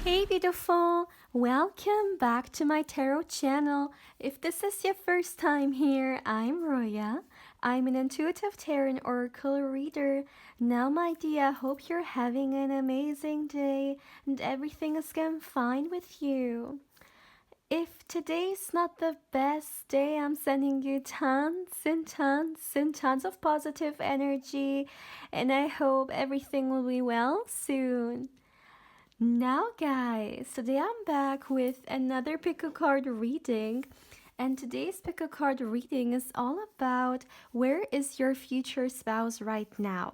Hey beautiful! Welcome back to my tarot channel. If this is your first time here, I'm Roya. I'm an intuitive tarot and oracle reader. Now my dear, I hope you're having an amazing day and everything is going fine with you. If today's not the best day, I'm sending you tons and tons and tons of positive energy, and I hope everything will be well soon. Now guys, today I'm back with another pick a card reading, and today's pick a card reading is all about where is your future spouse right now?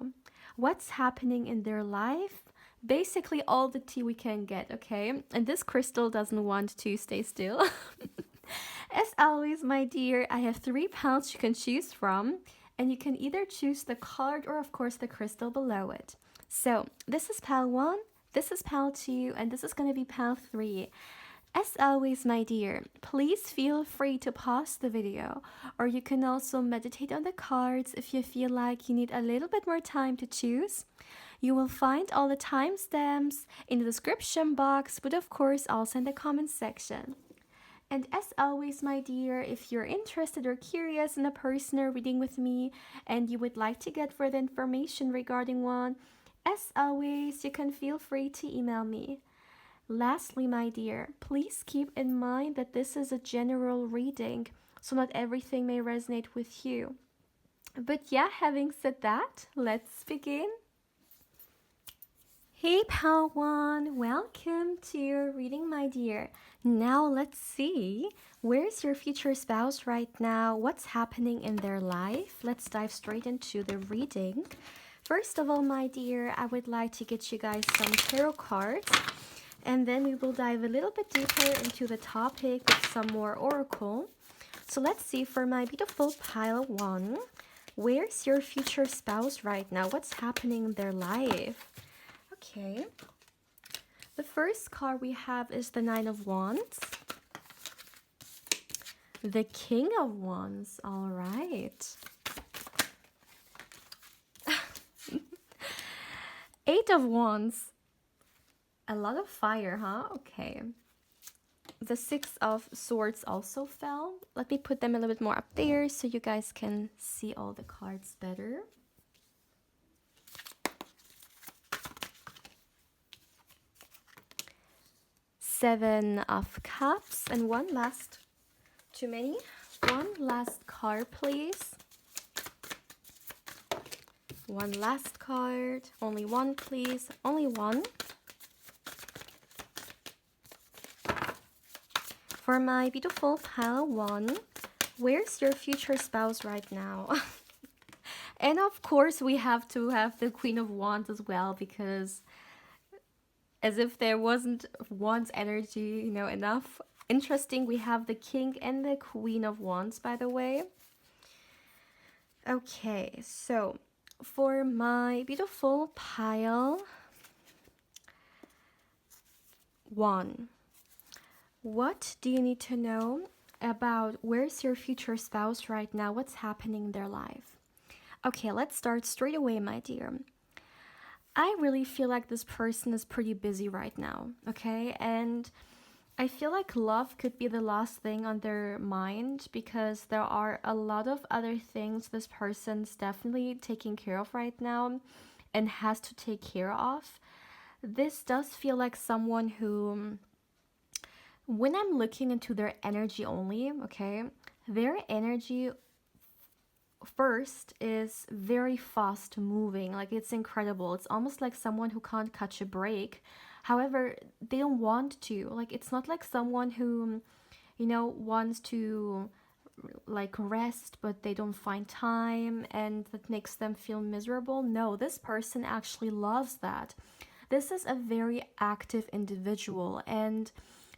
What's happening in their life? Basically all the tea we can get, okay? And this crystal doesn't want to stay still. As always, my dear, I have 3 piles you can choose from, and you can either choose the card or of course the crystal below it. So this is pile 1, this is pile 2, and this is going to be pile 3. As always, my dear, please feel free to pause the video, or you can also meditate on the cards if you feel like you need a little bit more time to choose. You will find all the timestamps in the description box, but of course also in the comment section. And as always, my dear, if you're interested or curious in a personal reading with me and you would like to get further information regarding one, as always, you can feel free to email me. Lastly, my dear, please keep in mind that this is a general reading, so not everything may resonate with you. But yeah, having said that, let's begin. Hey pal one, welcome to your reading, my dear. Now let's see, where's your future spouse right now? What's happening in their life? Let's dive straight into the reading. First of all, my dear, I would like to get you guys some tarot cards, and then we will dive a little bit deeper into the topic with some more oracle. So let's see, for my beautiful pile 1, where's your future spouse right now? What's happening in their life? Okay, the first card we have is the 9 of Wands, the King of Wands. All right. 8 of Wands. A lot of fire, huh? Okay. The 6 of Swords also fell. Let me put them a little bit more up there so you guys can see all the cards better. Seven of Cups, and one last, too many, one last card please. One last card, only one please, only one. For my beautiful pile 1, where's your future spouse right now? And of course we have to have the Queen of Wands as well, because as if there wasn't Wands energy, enough. Interesting, we have the King and the Queen of Wands, by the way. Okay, so for my beautiful pile 1, what do you need to know about where's your future spouse right now? What's happening in their life? Okay, let's start straight away, my dear. I really feel like this person is pretty busy right now, okay? And I feel like love could be the last thing on their mind, because there are a lot of other things this person's definitely taking care of right now and has to take care of. This does feel like someone who, when I'm looking into their energy only, okay, their energy first is very fast moving, like it's incredible. It's almost like someone who can't catch a break. However, they don't want to, like, it's not like someone who, wants to like rest but they don't find time and that makes them feel miserable. No, this person actually loves that. This is a very active individual, and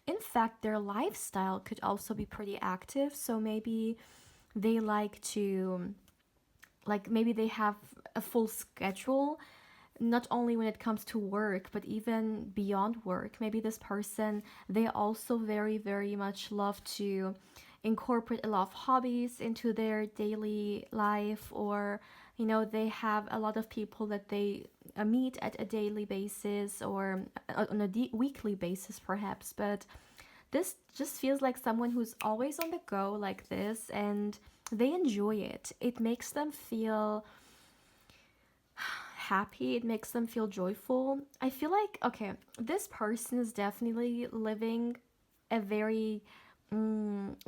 in fact their lifestyle could also be pretty active. So maybe they like to, maybe they have a full schedule, not only when it comes to work, but even beyond work. Maybe this person, they also very, very much love to incorporate a lot of hobbies into their daily life, or, they have a lot of people that they meet at a daily basis or on a weekly basis perhaps, but this just feels like someone who's always on the go like this, and they enjoy it. It makes them feel happy, it makes them feel joyful. I feel like, okay, this person is definitely living a very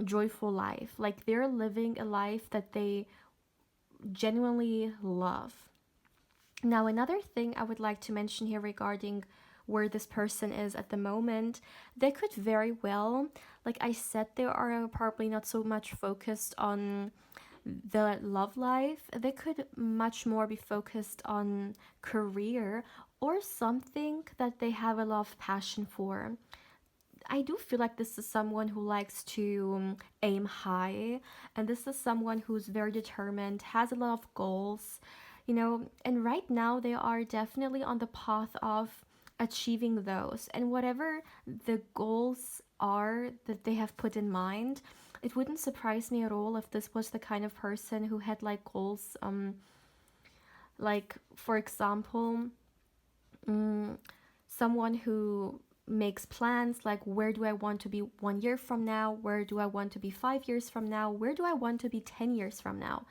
joyful life. Like they're living a life that they genuinely love. Now, another thing I would like to mention here regarding where this person is at the moment, they could very well, like I said, they are probably not so much focused on the love life. They could much more be focused on career or something that they have a lot of passion for. I do feel like this is someone who likes to aim high, and this is someone who's very determined, has a lot of goals, and right now they are definitely on the path of achieving those. And whatever the goals are that they have put in mind, it wouldn't surprise me at all if this was the kind of person who had like goals, like for example, someone who makes plans like where do I want to be 1 year from now, where do I want to be 5 years from now, where do I want to be 10 years from now.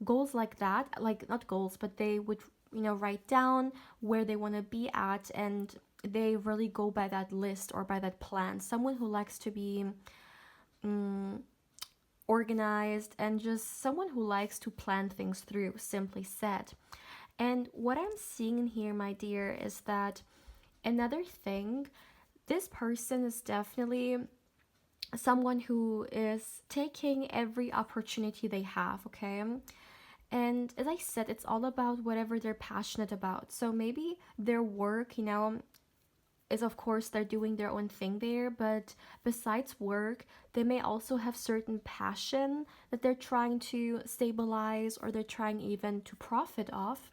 Goals like that, like not goals, but they would write down where they want to be at, and they really go by that list or by that plan. Someone who likes to be organized, and just someone who likes to plan things through, simply said. And what I'm seeing in here, my dear, is that another thing, this person is definitely someone who is taking every opportunity they have, okay? And as I said, it's all about whatever they're passionate about. So maybe their work, is of course they're doing their own thing there, but besides work, they may also have certain passion that they're trying to stabilize, or they're trying even to profit off.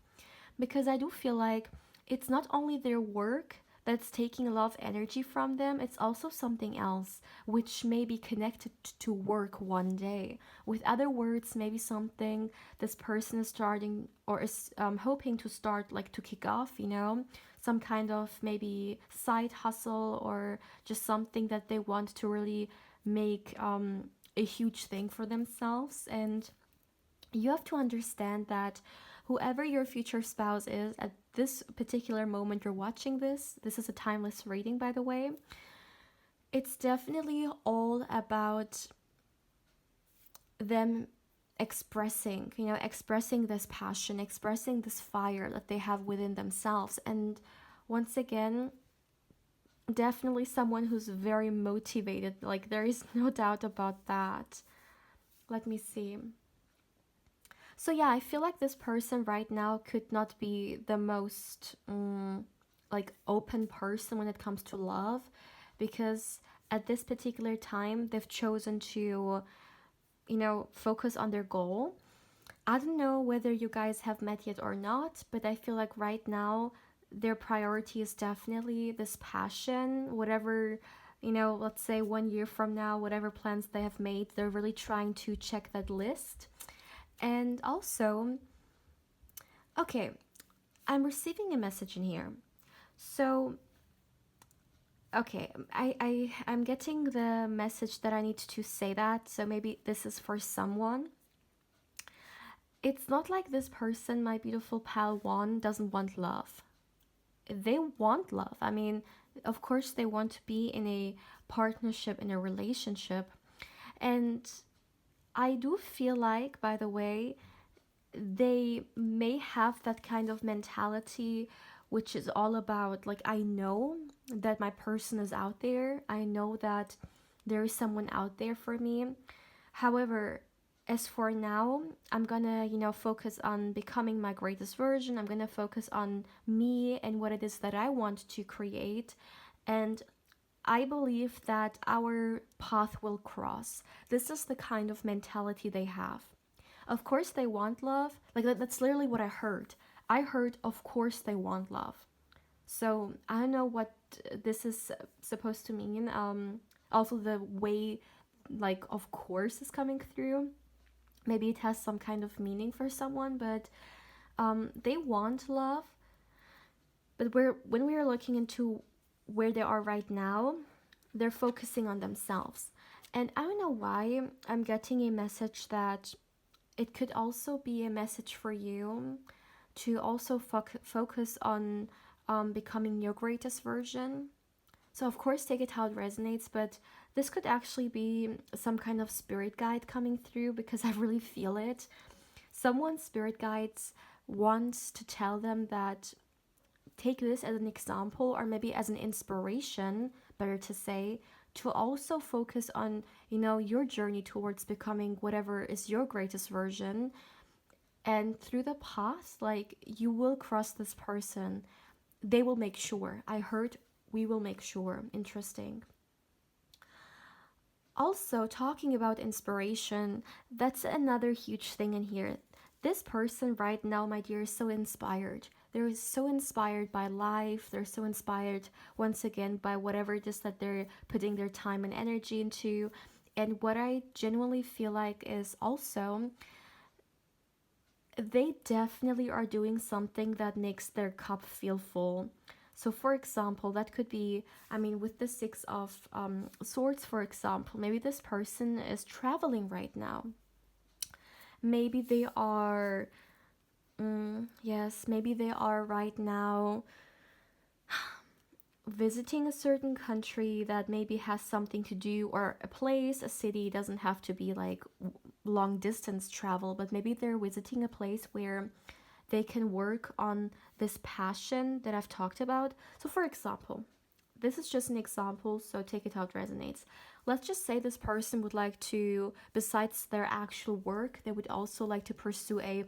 Because I do feel like it's not only their work that's taking a lot of energy from them, it's also something else which may be connected to work one day. With other words, maybe something this person is starting or is hoping to start, like to kick off, some kind of maybe side hustle, or just something that they want to really make a huge thing for themselves. And you have to understand that whoever your future spouse is at this particular moment you're watching this is a timeless reading, by the way. It's definitely all about them expressing this passion, expressing this fire that they have within themselves. And once again, definitely someone who's very motivated. Like, there is no doubt about that. Let me see. So yeah, I feel like this person right now could not be the most like open person when it comes to love, because at this particular time they've chosen to focus on their goal. I don't know whether you guys have met yet or not, but I feel like right now their priority is definitely this passion. Whatever, let's say 1 year from now, whatever plans they have made, they're really trying to check that list. And also, okay, I'm receiving a message in here. So, okay, I'm getting the message that I need to say that. So maybe this is for someone. It's not like this person, my beautiful pal one, doesn't want love. They want love. I mean, of course they want to be in a partnership, in a relationship. And I do feel like, by the way, they may have that kind of mentality, which is all about, like, I know that my person is out there. I know that there is someone out there for me. However, as for now, I'm gonna, focus on becoming my greatest version. I'm gonna focus on me and what it is that I want to create. And I believe that our path will cross. This is the kind of mentality they have. Of course they want love. Like, that's literally what I heard. I heard, of course they want love. So I don't know what this is supposed to mean. Also the way, like, of course is coming through. Maybe it has some kind of meaning for someone, but they want love. But when we're looking into where they are right now, they're focusing on themselves. And I don't know why I'm getting a message that it could also be a message for you to also focus on becoming your greatest version. So, of course, take it how it resonates, but this could actually be some kind of spirit guide coming through because I really feel it. Someone's spirit guides wants to tell them that take this as an example or maybe as an inspiration, better to say, to also focus on, your journey towards becoming whatever is your greatest version. And through the path, like, you will cross this person. They will make sure. I heard we will make sure. Interesting. Also, talking about inspiration, that's another huge thing in here. This person right now, my dear, is so inspired. They're so inspired by life. They're so inspired, once again, by whatever it is that they're putting their time and energy into. And what I genuinely feel like is also, they definitely are doing something that makes their cup feel full. So, for example, that could be, with the Six of Swords, for example, maybe this person is traveling right now. Maybe they are, maybe they are right now visiting a certain country that maybe has something to do, or a place, a city. Doesn't have to be like long distance travel, but maybe they're visiting a place where they can work on this passion that I've talked about. So, for example, this is just an example, so take it how it resonates. Let's just say this person would like to, besides their actual work, they would also like to pursue a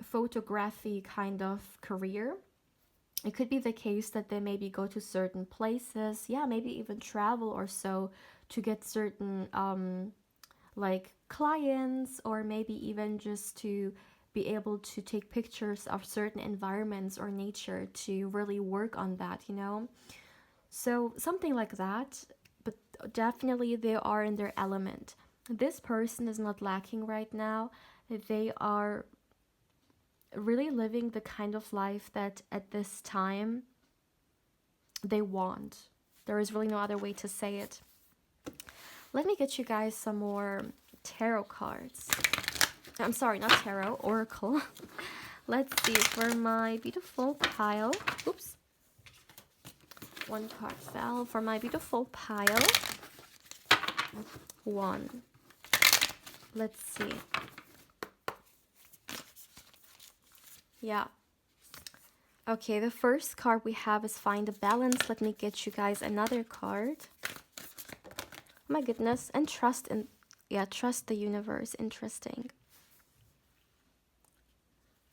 photography kind of career. It could be the case that they maybe go to certain places, maybe even travel or so, to get certain clients, or maybe even just to be able to take pictures of certain environments or nature to really work on that, So something like that, but definitely they are in their element. This person is not lacking right now. They are really living the kind of life that at this time they want. There is really no other way to say it. Let me get you guys some more tarot cards. I'm sorry, not tarot, oracle. Let's see, for my beautiful pile. Oops. One card fell. For my beautiful pile. One. Let's see. Yeah. Okay, the first card we have is Find a Balance. Let me get you guys another card. Oh my goodness. And trust the universe. Interesting.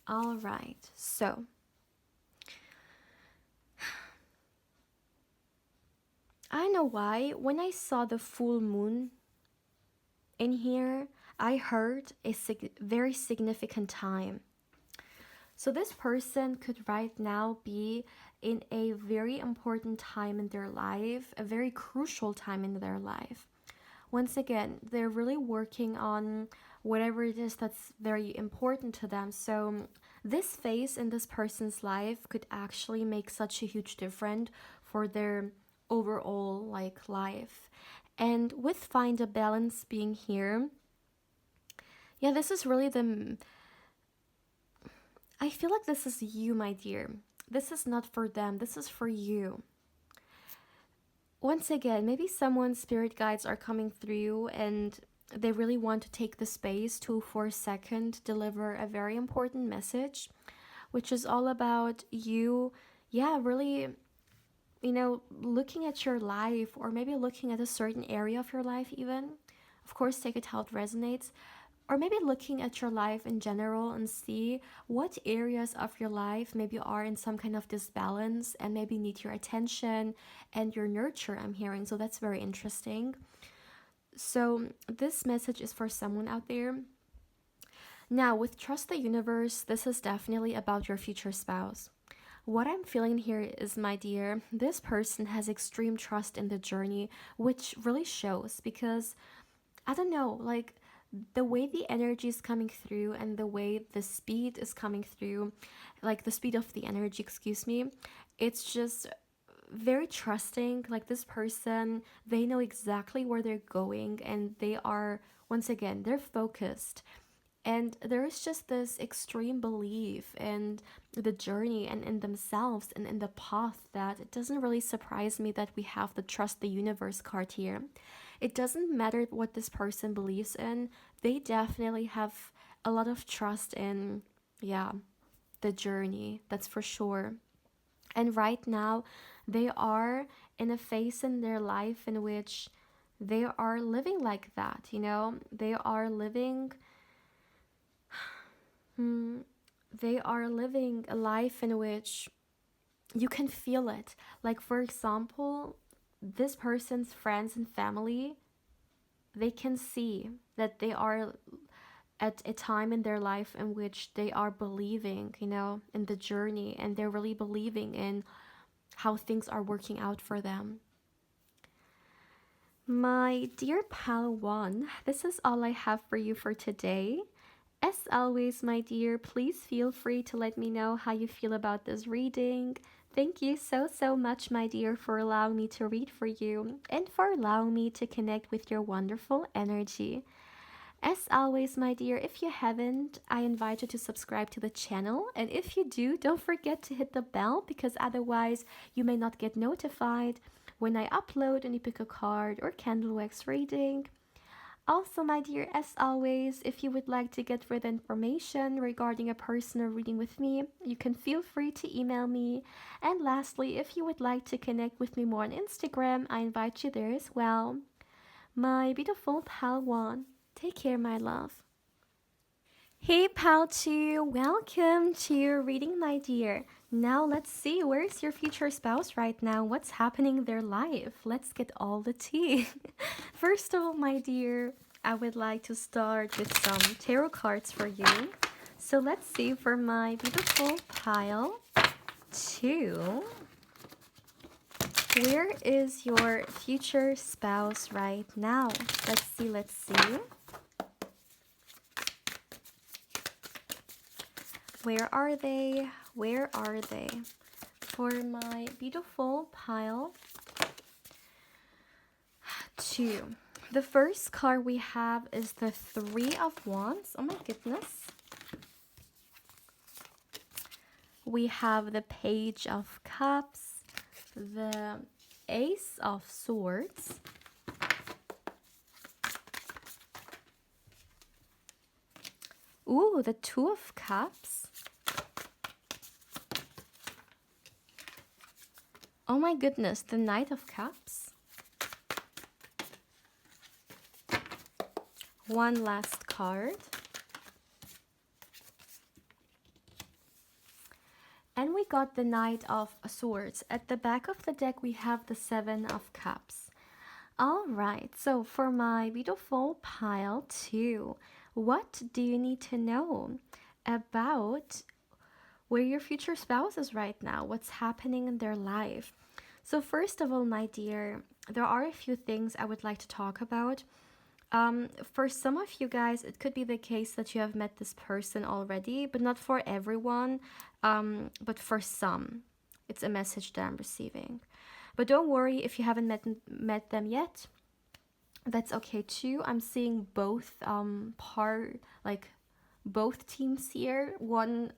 All right. So, I know why. When I saw the full moon in here, I heard a very significant time. So this person could right now be in a very important time in their life, a very crucial time in their life. Once again, they're really working on whatever it is that's very important to them. So this phase in this person's life could actually make such a huge difference for their overall life. And with Find a Balance being here, this is really I feel like this is you, my dear. This is not for them. This is for you. Once again, maybe someone's spirit guides are coming through and they really want to take the space to, for a second, deliver a very important message, which is all about you, really, looking at your life, or maybe looking at a certain area of your life even. Of course, take it how it resonates. Or maybe looking at your life in general and see what areas of your life maybe are in some kind of disbalance and maybe need your attention and your nurture, I'm hearing. So that's very interesting. So this message is for someone out there. Now, with Trust the Universe, this is definitely about your future spouse. What I'm feeling here is, my dear, this person has extreme trust in the journey, which really shows because, I don't know, the way the energy is coming through and the way the speed is coming through, like the speed of the energy, excuse me, it's just very trusting. Like this person, they know exactly where they're going, and they are, once again, they're focused. And there is just this extreme belief in the journey and in themselves and in the path that it doesn't really surprise me that we have the trust the universe card here. It doesn't matter what this person believes in, they definitely have a lot of trust in, yeah, the journey, that's for sure. And right now, they are in a phase in their life in which they are living like that, you know? They are living they are living a life in which you can feel it. Like, for example, this person's friends and family, they can see that they are at a time in their life in which they are believing, you know, in the journey, and they're really believing in how things are working out for them. My dear pal one, this is all I have for you for today. As always, my dear, please feel free to let me know how you feel about this reading. Thank you so much, my dear, for allowing me to read for you and for allowing me to connect with your wonderful energy. As always, my dear, if you haven't, I invite you to subscribe to the channel. And if you do, don't forget to hit the bell, because otherwise you may not get notified when I upload any pick a card or candle wax reading. Also, my dear, as always, if you would like to get further information regarding a personal reading with me, you can feel free to email me. And lastly, if you would like to connect with me more on Instagram, I invite you there as well. My beautiful pal one, take care, my love. Hey pal 2, welcome to your reading, my dear. Now let's see, where's your future spouse right now? What's happening in their life? Let's get all the tea. First of all, my dear, I would like to start with some tarot cards for you. So let's see for my beautiful pile 2. Where is your future spouse right now? Let's see. Where are they? Where are they? For my beautiful pile 2. The first card we have is the 3 of Wands. Oh my goodness. We have the Page of Cups, the Ace of Swords, ooh, the 2 of Cups. Oh my goodness, the Knight of Cups. One last card. And we got the Knight of Swords. At the back of the deck, we have the 7 of Cups. All right, so for my beautiful pile 2, what do you need to know about where your future spouse is right now? What's happening in their life? So first of all, my dear, there are a few things I would like to talk about. For some of you guys, it could be the case that you have met this person already, but not for everyone, but for some. It's a message that I'm receiving. But don't worry if you haven't met them yet. That's okay too. I'm seeing both both teams here. One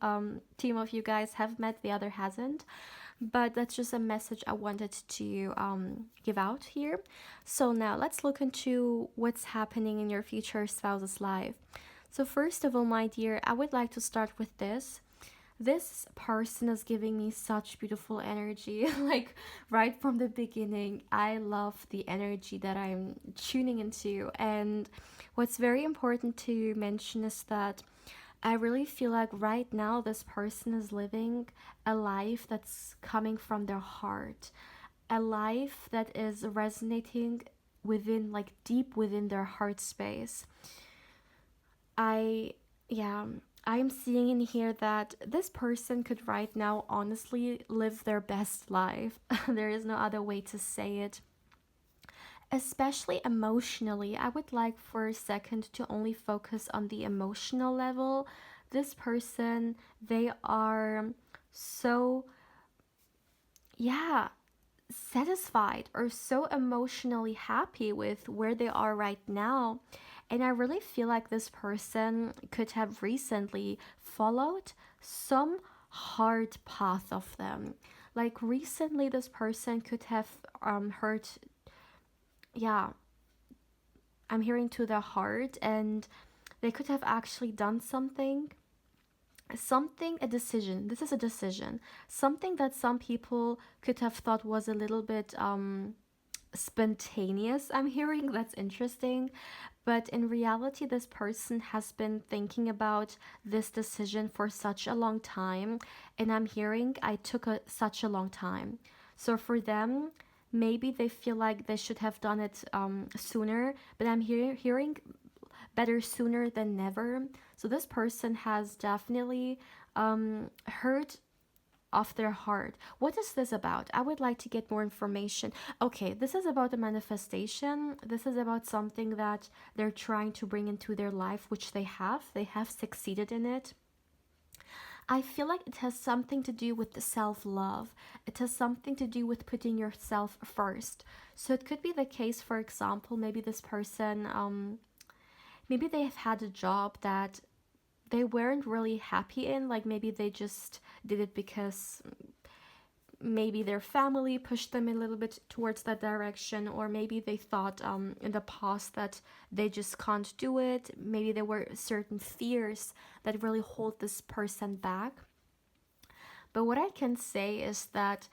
team of you guys have met, the other hasn't. But that's just a message I wanted to give out here. So now let's look into what's happening in your future spouse's life. So first of all, my dear, I would like to start with this. This person is giving me such beautiful energy. Like right from the beginning, I love the energy that I'm tuning into. And what's very important to mention is that I really feel like right now this person is living a life that's coming from their heart, a life that is resonating within, like deep within their heart space. I'm seeing in here that this person could right now honestly live their best life. There is no other way to say it. especially emotionally. I would like for a second to only focus on the emotional level. This person, they are so, yeah, satisfied or so emotionally happy with where they are right now. And I really feel like this person could have recently followed some hard path of them. Like recently, this person could have heard, yeah, I'm hearing to the heart, and they could have actually done something, a decision. This is a decision, something that some people could have thought was a little bit spontaneous. I'm hearing that's interesting, but in reality this person has been thinking about this decision for such a long time, and I'm hearing I took such a long time. So for them, maybe they feel like they should have done it sooner, but I'm hearing better sooner than never. So this person has definitely heard of their heart. What is this about? I would like to get more information. Okay, this is about a manifestation. This is about something that they're trying to bring into their life, which they have. They have succeeded in it. I feel like it has something to do with the self love. It has something to do with putting yourself first. So it could be the case, for example, maybe this person, maybe they have had a job that they weren't really happy in. Like maybe they just did it because maybe their family pushed them a little bit towards that direction, or maybe they thought in the past that they just can't do it. Maybe there were certain fears that really hold this person back. But what I can say is that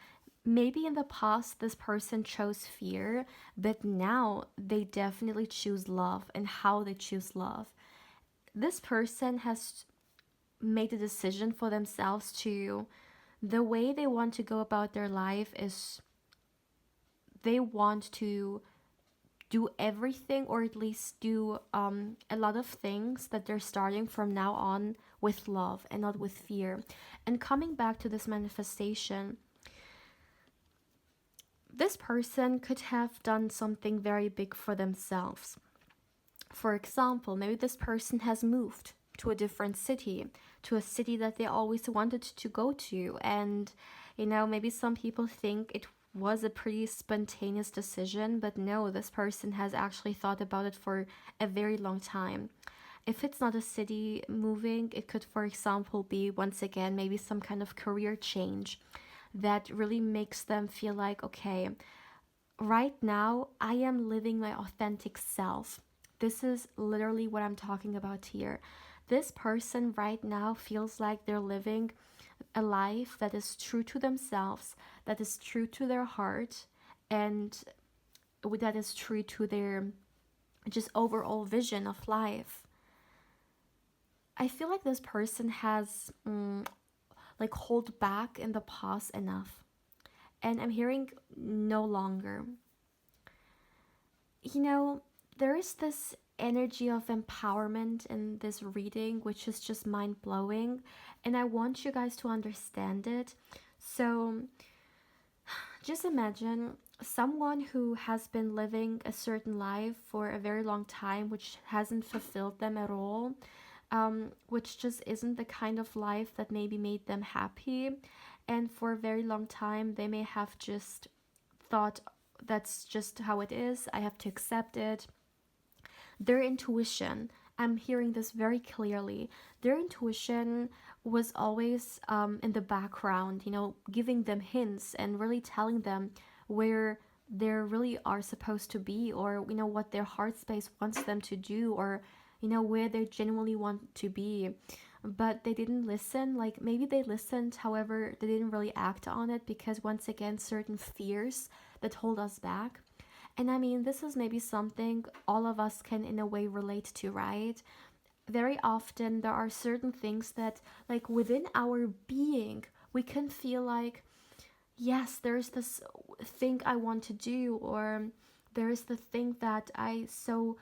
maybe in the past this person chose fear, but now they definitely choose love, and how they choose love. This person has made a decision for themselves to, the way they want to go about their life is they want to do everything, or at least do a lot of things that they're starting from now on with love and not with fear. And coming back to this manifestation, this person could have done something very big for themselves. For example, maybe this person has moved to a different city, to a city that they always wanted to go to. And, maybe some people think it was a pretty spontaneous decision, but no, this person has actually thought about it for a very long time. If it's not a city moving, it could, for example, be once again maybe some kind of career change that really makes them feel like, okay, right now I am living my authentic self. This is literally what I'm talking about here. This person right now feels like they're living a life that is true to themselves, that is true to their heart, and that is true to their just overall vision of life. I feel like this person has like hold back in the past enough, and I'm hearing no longer. you know, there is this energy of empowerment in this reading, which is just mind blowing, and I want you guys to understand it. So, just imagine someone who has been living a certain life for a very long time, which hasn't fulfilled them at all, which just isn't the kind of life that maybe made them happy. And for a very long time, they may have just thought, that's just how it is, I have to accept it. Their intuition, I'm hearing this very clearly, their intuition was always in the background, giving them hints and really telling them where they really are supposed to be, or what their heart space wants them to do, or where they genuinely want to be. But they didn't listen. Like maybe they listened, however they didn't really act on it, because once again, certain fears that hold us back. And I mean, this is maybe something all of us can in a way relate to, right? Very often there are certain things that, like, within our being, we can feel like, yes, there's this thing I want to do, or there is the thing that I so,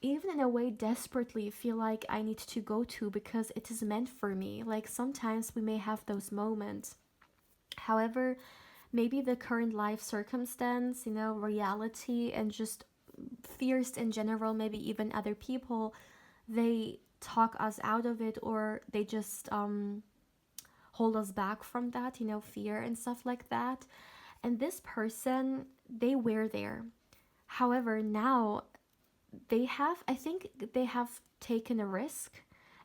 even in a way, desperately feel like I need to go to because it is meant for me. Like sometimes we may have those moments. However, maybe the current life circumstance, reality, and just fears in general, maybe even other people, they talk us out of it, or they just hold us back from that, fear and stuff like that. And this person, they were there. However, now I think they have taken a risk.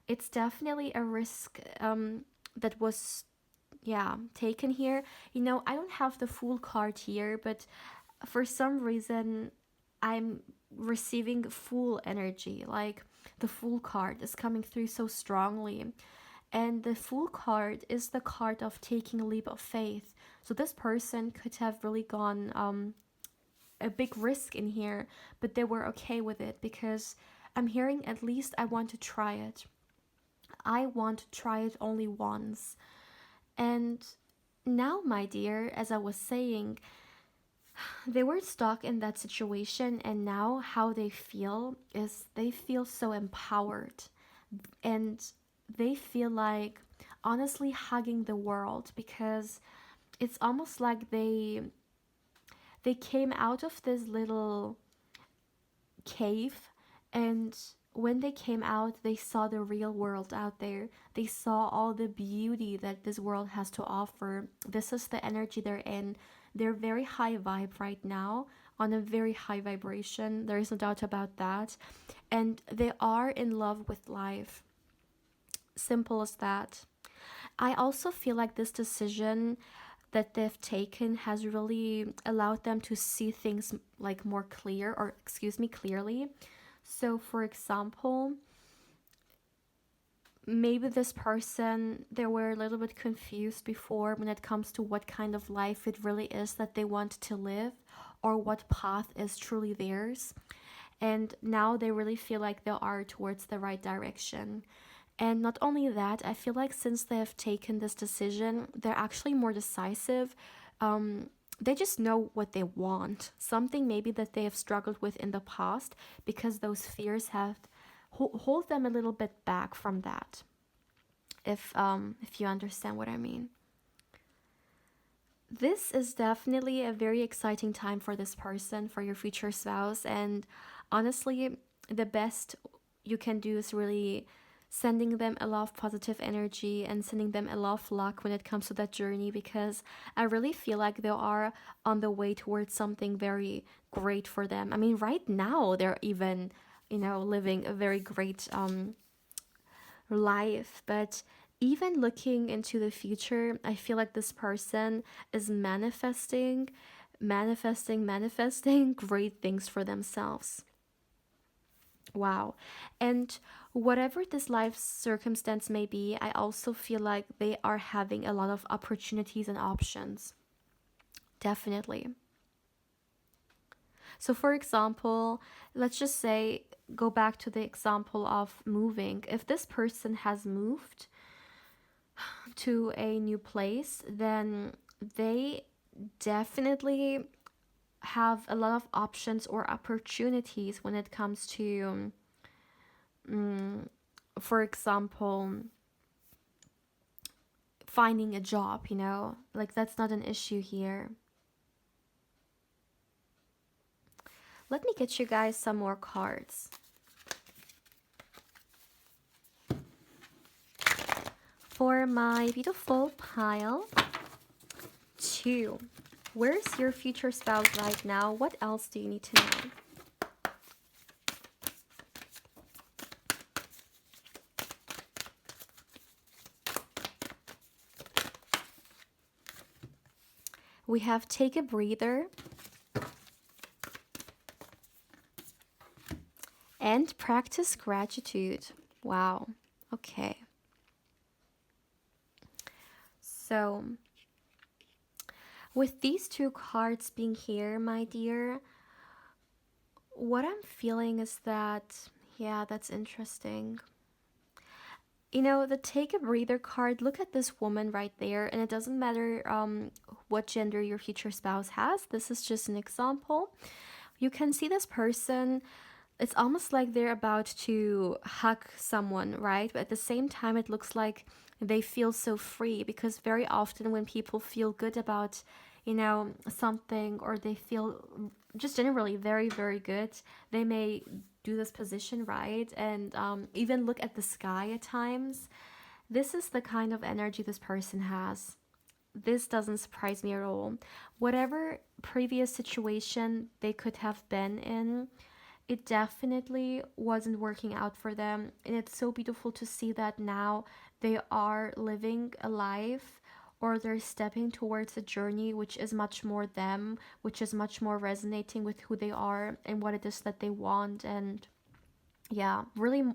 It's definitely a risk that was, yeah, taken here. I don't have the full card here, but for some reason, I'm receiving full energy. Like the full card is coming through so strongly. And the Fool card is the card of taking a leap of faith. So this person could have really gone a big risk in here, but they were okay with it, because I'm hearing, at least I want to try it. I want to try it only once. And now, my dear, as I was saying, they were stuck in that situation, and now how they feel is they feel so empowered, and they feel like honestly hugging the world, because it's almost like they came out of this little cave, and when they came out, they saw the real world out there. They saw all the beauty that this world has to offer. This is the energy they're in. They're very high vibe right now, on a very high vibration. There is no doubt about that. And they are in love with life. Simple as that. I also feel like this decision that they've taken has really allowed them to see things like more clear, or excuse me, clearly. So for example, maybe this person, they were a little bit confused before when it comes to what kind of life it really is that they want to live, or what path is truly theirs. And now they really feel like they are towards the right direction. And not only that, I feel like since they have taken this decision, they're actually more decisive. They just know what they want. Something maybe that they have struggled with in the past, because those fears have hold them a little bit back from that. If you understand what I mean. This is definitely a very exciting time for this person, for your future spouse, and honestly, the best you can do is really sending them a lot of positive energy and sending them a lot of luck when it comes to that journey, because I really feel like they are on the way towards something very great for them. I mean, right now they're even, living a very great life, but even looking into the future, I feel like this person is manifesting great things for themselves. Wow. And whatever this life circumstance may be, I also feel like they are having a lot of opportunities and options. Definitely. So, for example, let's just say, go back to the example of moving. If this person has moved to a new place, then they definitely have a lot of options or opportunities when it comes to, for example, finding a job, like that's not an issue here. Let me get you guys some more cards. For my beautiful pile 2, where's your future spouse right now? What else do you need to know? We have take a breather and practice gratitude. Wow. Okay. So, with these two cards being here, my dear, what I'm feeling is that, yeah, that's interesting. The take a breather card, look at this woman right there, and it doesn't matter what gender your future spouse has. This is just an example. You can see this person, it's almost like they're about to hug someone, right? But at the same time, it looks like they feel so free, because very often when people feel good about, you know, something, or they feel just generally very, very good, they may do this position, right? And even look at the sky at times. This is the kind of energy this person has. This doesn't surprise me at all. Whatever previous situation they could have been in, it definitely wasn't working out for them. And it's so beautiful to see that now they are living a life, or they're stepping towards a journey which is much more them, which is much more resonating with who they are and what it is that they want. And yeah, really,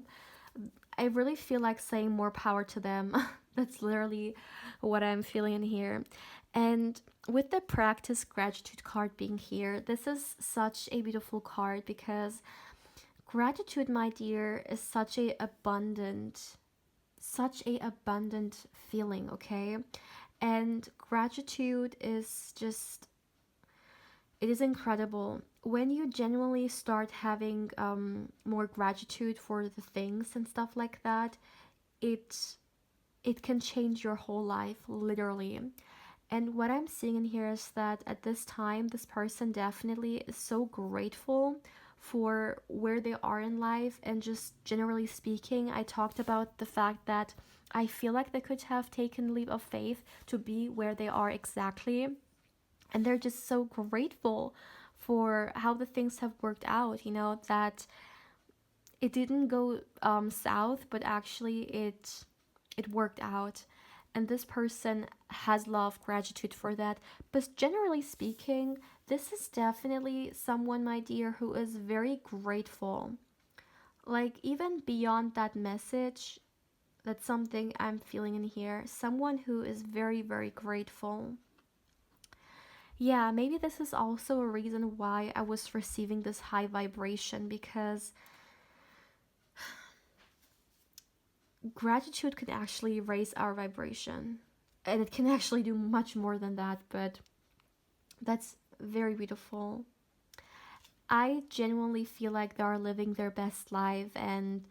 I really feel like saying more power to them. That's literally what I'm feeling in here. And with the practice gratitude card being here, this is such a beautiful card because gratitude, my dear, is such a abundant feeling, okay? And gratitude is just, it is incredible when you genuinely start having more gratitude for the things and stuff like that. It can change your whole life, literally. And what I'm seeing in here is that at this time, this person definitely is so grateful for where they are in life. And just generally speaking, I talked about the fact that I feel like they could have taken a leap of faith to be where they are exactly. And they're just so grateful for how the things have worked out, you know, that it didn't go south, but actually it worked out. And this person has love, gratitude for that. But generally speaking, this is definitely someone, my dear, who is very grateful. Like, even beyond that message, that's something I'm feeling in here. Someone who is very, very grateful. Yeah, maybe this is also a reason why I was receiving this high vibration, because gratitude can actually raise our vibration, and it can actually do much more than that, but that's very beautiful. I genuinely feel like they are living their best life, and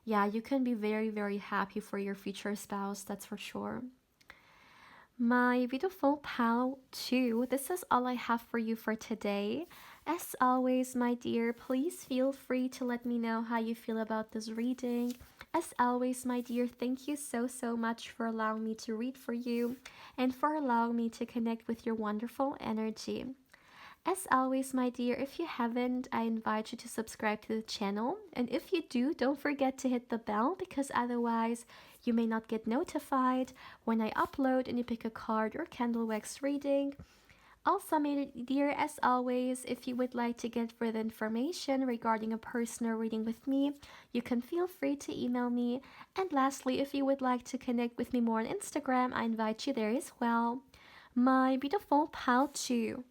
yeah, you can be very, very happy for your future spouse, that's for sure. My beautiful pal, too, this is all I have for you for today. As always, my dear, please feel free to let me know how you feel about this reading. As always, my dear, thank you so, so much for allowing me to read for you and for allowing me to connect with your wonderful energy. As always, my dear, if you haven't, I invite you to subscribe to the channel. And if you do, don't forget to hit the bell, because otherwise you may not get notified when I upload and you pick a card or candle wax reading. Also, my dear, as always, if you would like to get further information regarding a personal reading with me, you can feel free to email me. And lastly, if you would like to connect with me more on Instagram, I invite you there as well. My beautiful pal, too.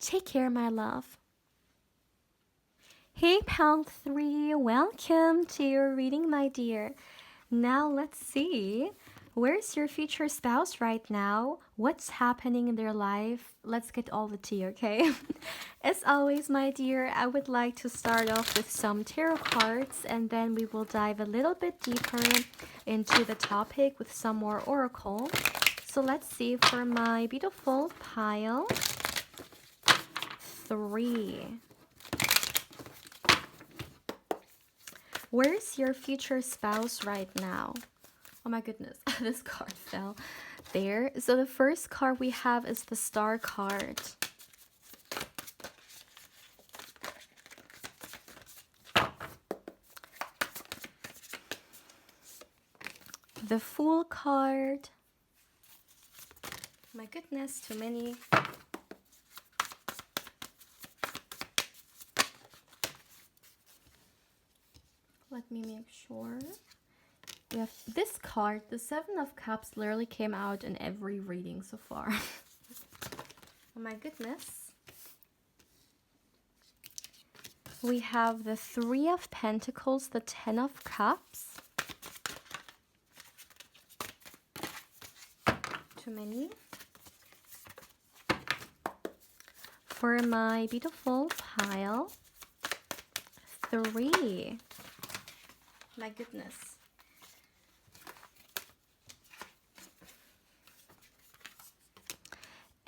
Take care, my love. Hey, pal 3, welcome to your reading, my dear. Now let's see. Where's your future spouse right now? What's happening in their life? Let's get all the tea, okay? As always, my dear, I would like to start off with some tarot cards, and then we will dive a little bit deeper into the topic with some more oracle. So let's see for my beautiful pile 3. Where's your future spouse right now? Oh my goodness, this card fell there. So the first card we have is the Star card. The Fool card. My goodness, too many. Let me make sure. We have this card. The 7 of Cups literally came out in every reading so far. Oh my goodness. We have the 3 of Pentacles, the 10 of Cups. Too many. For my beautiful pile 3. My goodness.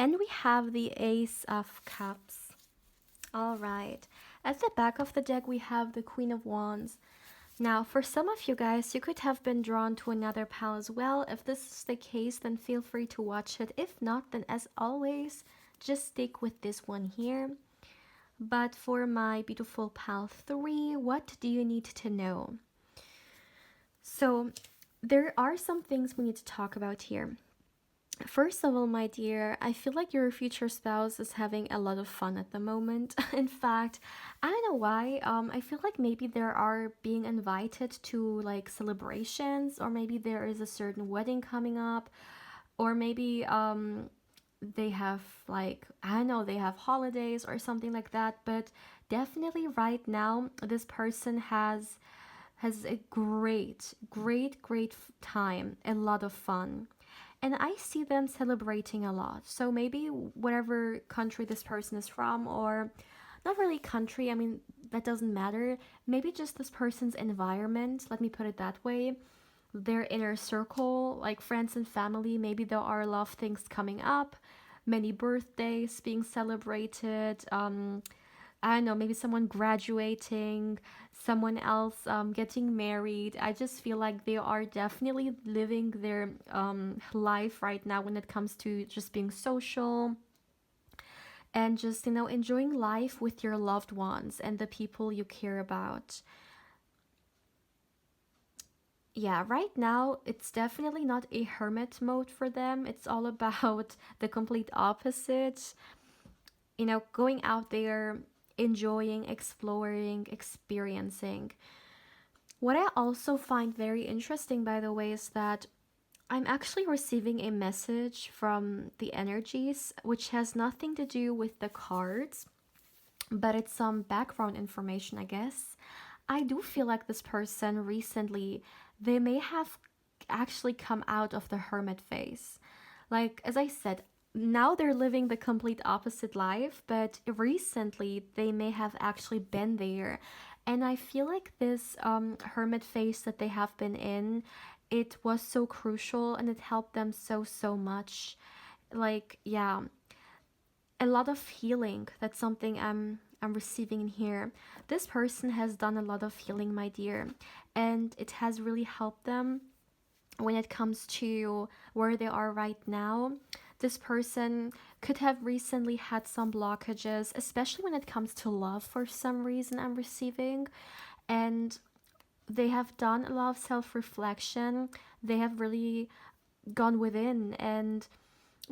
And we have the Ace of Cups. All right. At the back of the deck, we have the Queen of Wands. Now, for some of you guys, you could have been drawn to another pile as well. If this is the case, then feel free to watch it. If not, then as always, just stick with this one here. But for my beautiful pile 3, what do you need to know? So, there are some things we need to talk about here. First of all, my dear, I feel like your future spouse is having a lot of fun at the moment. In fact, I don't know why. I feel like maybe they are being invited to like celebrations, or maybe there is a certain wedding coming up, or maybe they have like, I don't know, they have holidays or something like that. But definitely right now, this person has a great time, a lot of fun. And I see them celebrating a lot. So maybe whatever country this person is from, or not really country, I mean, that doesn't matter. Maybe just this person's environment, let me put it that way. Their inner circle, like friends and family, maybe there are a lot of things coming up, many birthdays being celebrated, I don't know, maybe someone graduating, someone else getting married. I just feel like they are definitely living their life right now when it comes to just being social and just, you know, enjoying life with your loved ones and the people you care about. Yeah, right now it's definitely not a hermit mode for them. It's all about the complete opposite, you know, going out there, enjoying, exploring, experiencing. What I also find very interesting, by the way, is that I'm actually receiving a message from the energies, which has nothing to do with the cards, but it's some background information, I guess. I do feel like this person recently, they may have actually come out of the hermit phase. Like, as I said, now they're living the complete opposite life, but recently they may have actually been there. And I feel like this hermit phase that they have been in, it was so crucial and it helped them so much. Like, yeah, a lot of healing. That's something I'm receiving in here. This person has done a lot of healing, my dear, and it has really helped them when it comes to where they are right now. This person could have recently had some blockages, especially when it comes to love for some reason I'm receiving. And they have done a lot of self reflection. They have really gone within. And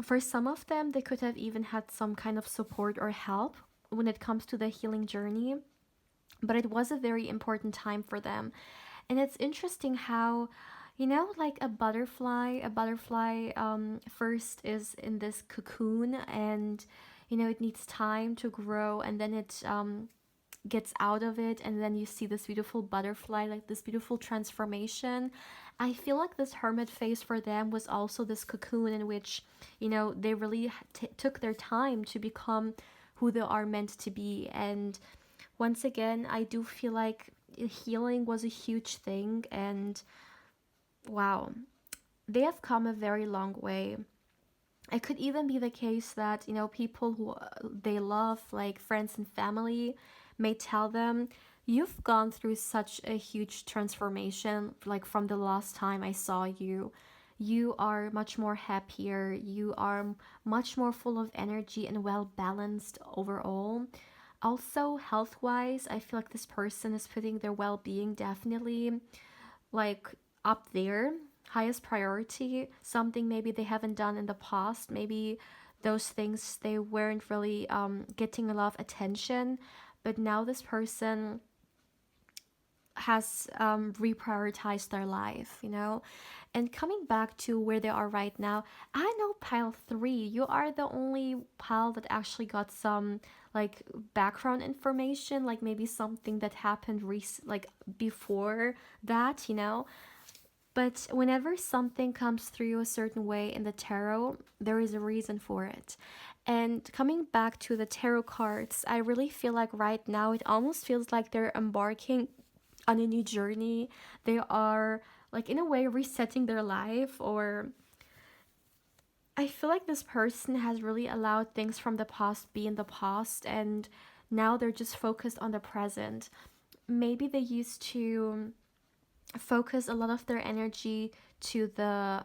for some of them, they could have even had some kind of support or help when it comes to the healing journey. But it was a very important time for them. And it's interesting how, you know, like a butterfly first is in this cocoon, and you know it needs time to grow, and then it gets out of it, and then you see this beautiful butterfly, like this beautiful transformation. I feel like this hermit phase for them was also this cocoon in which, you know, they really took their time to become who they are meant to be. And once again, I do feel like healing was a huge thing, and wow, they have come a very long way. It could even be the case that, you know, people who they love, like friends and family, may tell them, you've gone through such a huge transformation, like from the last time I saw you. You are much more happier, you are much more full of energy and well balanced overall. Also, health wise, I feel like this person is putting their well being definitely like up there, highest priority, something maybe they haven't done in the past. Maybe those things they weren't really getting a lot of attention, but now this person has reprioritized their life, you know. And coming back to where they are right now, I know pile 3, you are the only pile that actually got some like background information, like maybe something that happened like before that, you know. But whenever something comes through a certain way in the tarot, there is a reason for it. And coming back to the tarot cards, I really feel like right now it almost feels like they're embarking on a new journey. They are, like, in a way, resetting their life, or I feel like this person has really allowed things from the past be in the past, and now they're just focused on the present. Maybe they used to focus a lot of their energy to the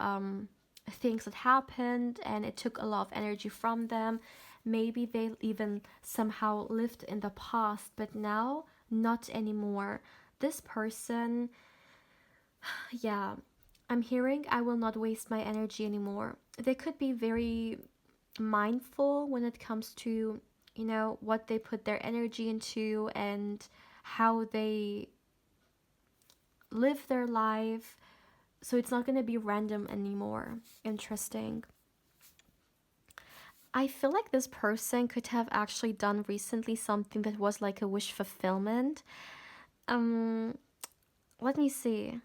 things that happened, and it took a lot of energy from them. Maybe they even somehow lived in the past, but now not anymore. This person, yeah, I'm hearing I will not waste my energy anymore. They could be very mindful when it comes to, what they put their energy into and how they live their life. So it's not going to be random anymore. Interesting. I feel like this person could have actually done recently something that was like a wish fulfillment. Um, let me see.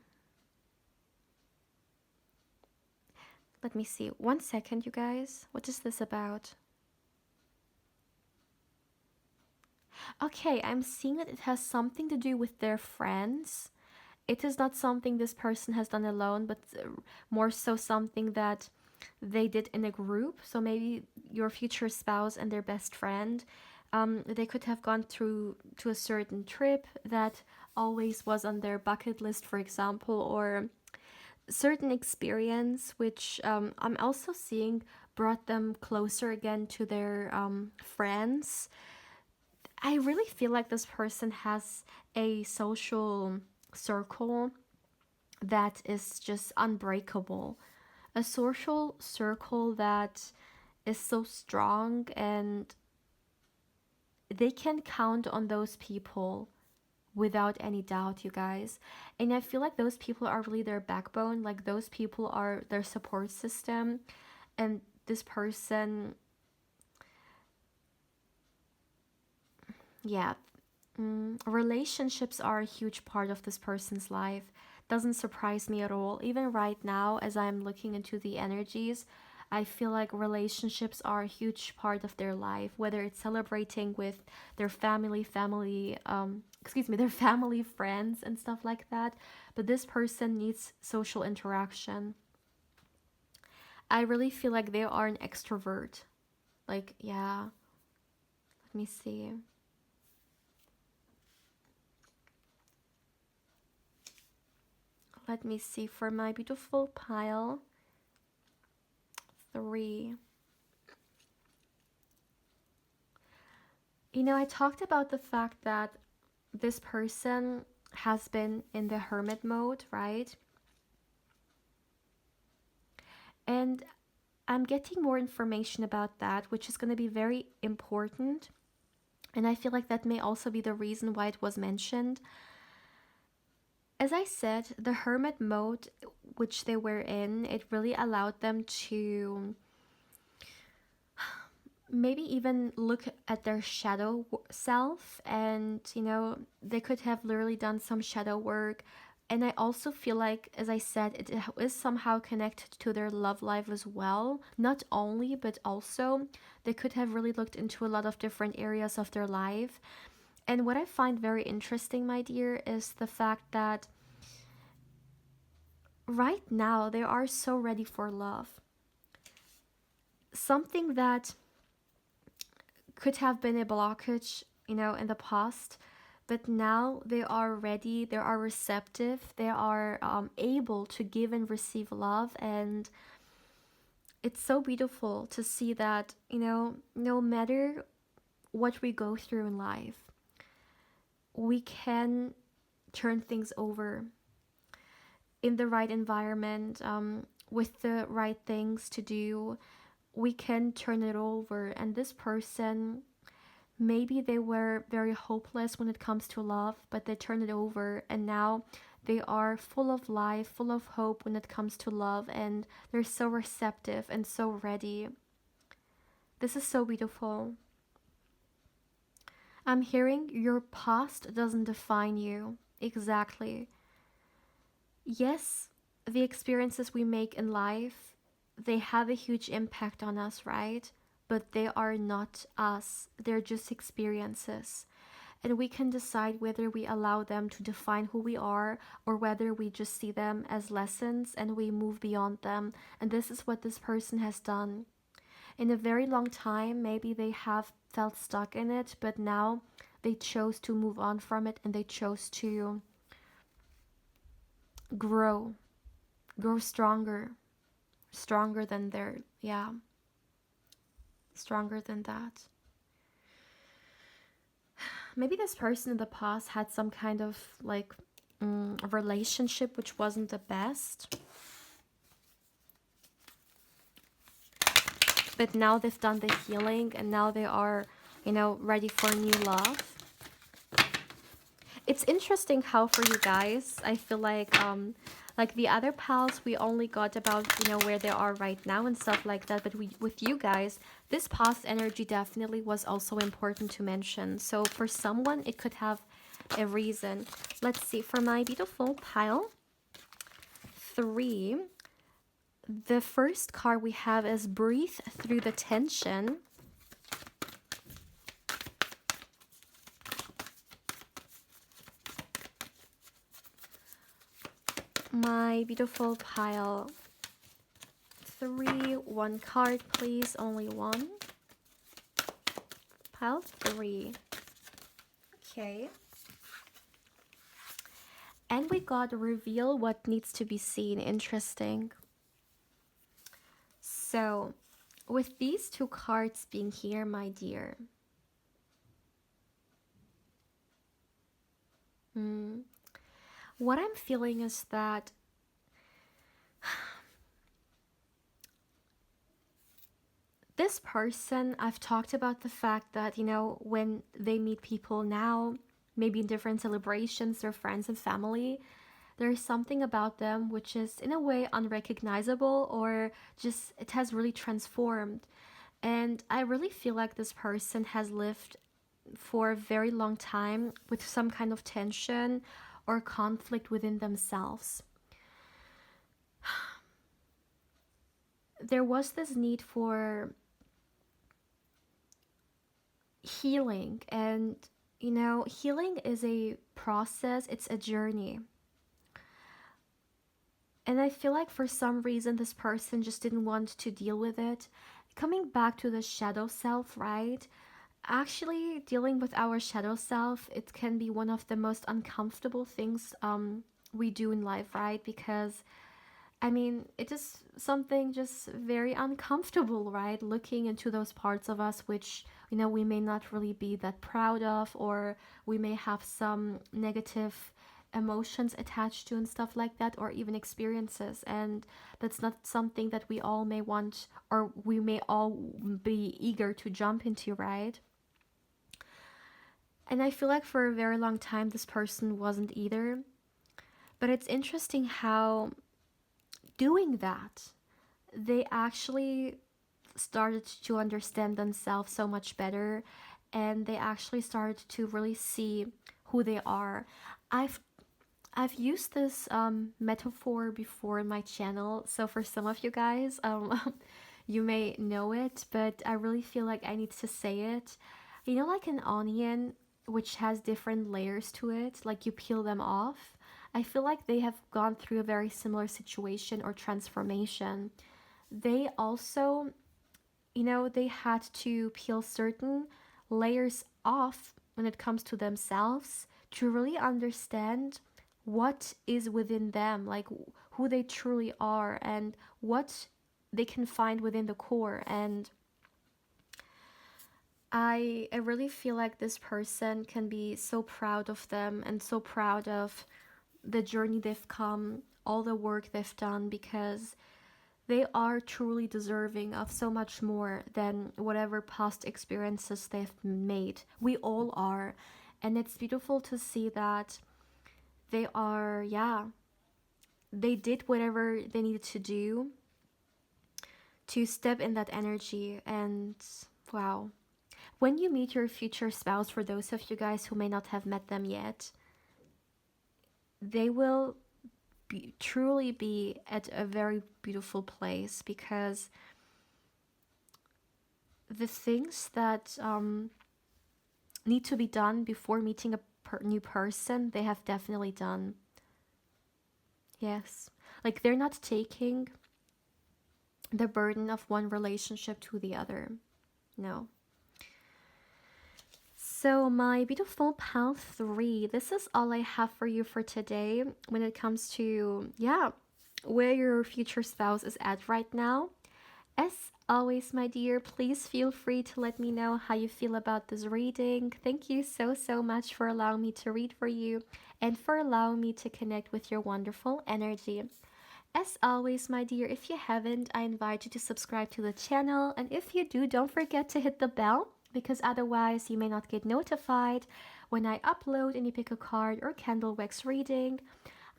Let me see. 1 second, you guys. What is this about? Okay, I'm seeing that it has something to do with their friends. It is not something this person has done alone, but more so something that they did in a group. So maybe your future spouse and their best friend, they could have gone through to a certain trip that always was on their bucket list, for example, or certain experience, which I'm also seeing brought them closer again to their friends. I really feel like this person has a social circle that is just unbreakable. A social circle that is so strong, and they can count on those people without any doubt, you guys. And I feel like those people are really their backbone, like those people are their support system. And this person, yeah, relationships are a huge part of this person's life. Doesn't surprise me at all. Even right now, as I'm looking into the energies, I feel like relationships are a huge part of their life, whether it's celebrating with their their family, friends, and stuff like that. But this person needs social interaction. I really feel like they are an extrovert. Like, yeah, let me see. Let me see for my beautiful pile. 3. I talked about the fact that this person has been in the hermit mode, right? And I'm getting more information about that, which is going to be very important. And I feel like that may also be the reason why it was mentioned. As I said, the hermit mode, which they were in, it really allowed them to maybe even look at their shadow self, and they could have literally done some shadow work. And I also feel like, as I said, it is somehow connected to their love life as well. Not only, but also they could have really looked into a lot of different areas of their life. And what I find very interesting, my dear, is the fact that right now they are so ready for love. Something that could have been a blockage, in the past, but now they are ready, they are receptive, they are able to give and receive love. And it's so beautiful to see that, no matter what we go through in life, we can turn things over in the right environment, with the right things to do. We can turn it over. And this person, maybe they were very hopeless when it comes to love, but they turned it over, and now they are full of life, full of hope when it comes to love, and they're so receptive and so ready. This is so beautiful. I'm hearing your past doesn't define you. Exactly. Yes, the experiences we make in life, they have a huge impact on us, right? But they are not us. They're just experiences. and we can decide whether we allow them to define who we are or whether we just see them as lessons and we move beyond them. And this is what this person has done. In a very long time, maybe they have felt stuck in it, but now they chose to move on from it and they chose to grow stronger, than their, yeah, stronger than that. Maybe this person in the past had some kind of like relationship which wasn't the best, but now they've done the healing and now they are, you know, ready for new love. It's interesting how for you guys, I feel like the other pals, we only got about, you know, where they are right now and stuff like that. But with you guys, this past energy definitely was also important to mention. So for someone, it could have a reason. Let's see, for my beautiful pile 3, the first card we have is Breathe Through the Tension. My beautiful pile 3, 1 card please, only 1. Pile 3. Okay. And we got Reveal What Needs to Be Seen. Interesting. So, with these 2 cards being here, my dear, what I'm feeling is that this person, I've talked about the fact that, you know, when they meet people now, maybe in different celebrations, their friends and family, there's something about them which is in a way unrecognizable, or just it has really transformed. And I really feel like this person has lived for a very long time with some kind of tension or conflict within themselves. There was this need for healing, and you know, healing is a process, it's a journey. And I feel like for some reason this person just didn't want to deal with it. Coming back to the shadow self, right? Actually, dealing with our shadow self, it can be one of the most uncomfortable things we do in life, right? Because I mean, it is something just very uncomfortable, right? Looking into those parts of us which, you know, we may not really be that proud of, or we may have some negative emotions attached to and stuff like that, or even experiences. And that's not something that we all may want, or we may all be eager to jump into, right? And I feel like for a very long time this person wasn't either. But it's interesting how doing that, they actually started to understand themselves so much better, and they actually started to really see who they are. I've used this metaphor before in my channel, so for some of you guys, you may know it, but I really feel like I need to say it. You know, like an onion which has different layers to it, like you peel them off. I feel like they have gone through a very similar situation or transformation. They also, you know, they had to peel certain layers off when it comes to themselves to really understand what is within them, like who they truly are and what they can find within the core. And I really feel like this person can be so proud of them and so proud of the journey they've come, all the work they've done, because they are truly deserving of so much more than whatever past experiences they've made. We all are. And it's beautiful to see that they are, yeah, they did whatever they needed to do to step in that energy. And wow. When you meet your future spouse, for those of you guys who may not have met them yet, they will truly be at a very beautiful place, because the things that need to be done before meeting a new person, they have definitely done. Yes. Like they're not taking the burden of one relationship to the other. No. So, my beautiful pal 3, this is all I have for you for today when it comes to, yeah, where your future spouse is at right now. As always, my dear, please feel free to let me know how you feel about this reading. Thank you so, so much for allowing me to read for you and for allowing me to connect with your wonderful energy. As always, my dear, if you haven't, I invite you to subscribe to the channel. And if you do, don't forget to hit the bell, because otherwise you may not get notified when I upload any pick a card or candle wax reading.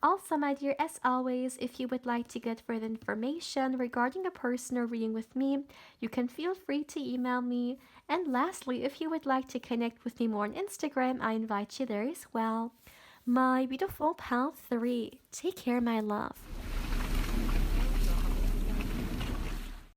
Also, my dear, as always, if you would like to get further information regarding a personal reading with me, you can feel free to email me. And lastly, if you would like to connect with me more on Instagram, I invite you there as well. My beautiful pal 3, take care, my love.